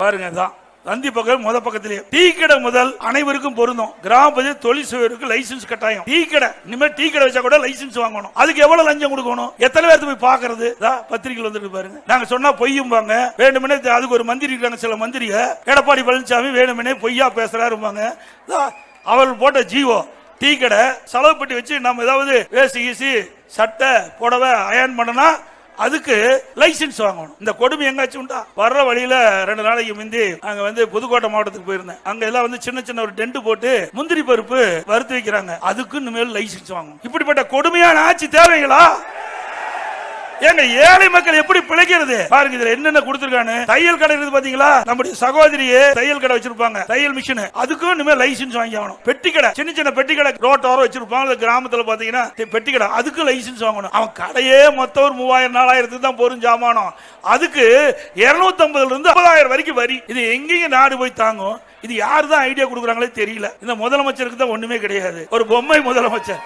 பாருங்க தான் தந்தி பக்கம் முத பக்கத்திலேயே டீ கடை முதல் அனைவருக்கும் பொருந்தும். கிராம பகுதியில் தொழில் செய்வதற்கு லைசன்ஸ் கட்டாயம். டீ கடை இனிமேல் டீ கடை வச்சா கூட லைசன்ஸ் வாங்கணும். அதுக்கு எவ்வளவு லஞ்சம் கொடுக்கணும்? எத்தனை பேருக்கு போய் பாக்குறது? பத்திரிகை வந்துட்டு பாருங்க. நாங்க சொன்னா பொய்யும்பாங்க. வேணுமனே அதுக்கு ஒரு மந்திரி இருக்காங்க, சில மந்திரிக எடப்பாடி பழனிசாமி வேணுமனே பொய்யா பேசுறாருப்பாங்க. அவர்கள் போட்ட ஜீவோ டீ கடை செலவு பட்டி வச்சு நம்ம ஏதாவது வேசி கீசி சட்டை புடவை அயன் பண்ணனா அதுக்கு லைசன்ஸ் வாங்கணும். இந்த கொடுமை எங்காச்சும் உண்டா? வர்ற வழியில 2 நாளைக்கு முந்தி அங்க புதுக்கோட்டை மாவட்டத்துக்கு போயிருந்தேன். அங்க எல்லாம் சின்ன சின்ன ஒரு டென்ட் போட்டு முந்திரி பருப்பு வறுத்து வைக்கிறாங்க. அதுக்கு இனிமேல் லைசன்ஸ் வாங்கணும். இப்படிப்பட்ட கொடுமையான ஆட்சி தேவைங்களா? ஏங்க ஏழை மக்கள் எப்படி பிழைக்கிறது பாருங்க. இதுல என்னென்ன கொடுத்திருக்கானு. தையல் கடை இருக்குது பாத்தீங்களா? நம்முடைய சகோதரியே தையல் கடை வச்சிருப்பாங்க, தையல் மிஷின். அதுக்கும் இனிமே லைசன்ஸ் வாங்கி ஆகணும். பெட்டி கடை, சின்ன சின்ன பெட்டி கடை ரோட்டோரம் வச்சிருப்பாங்க கிராமத்துல பாத்தீங்கன்னா, பெட்டி கடை அதுக்கு லைசன்ஸ் வாங்கணும். அவன் கடையே மொத்தம் ஒரு 3000-4000 தான் போரும் ஜாமானம். அதுக்கு 250 இருந்து 50,000 வரைக்கும் வரி. இது எங்கேயும் நாடு போய் தாங்கும்? இது யாரு தான் ஐடியா கொடுக்குறாங்களே தெரியல. இந்த முதலமைச்சருக்கு தான் ஒண்ணுமே கிடையாது. ஒரு பொம்மை முதலமைச்சர்.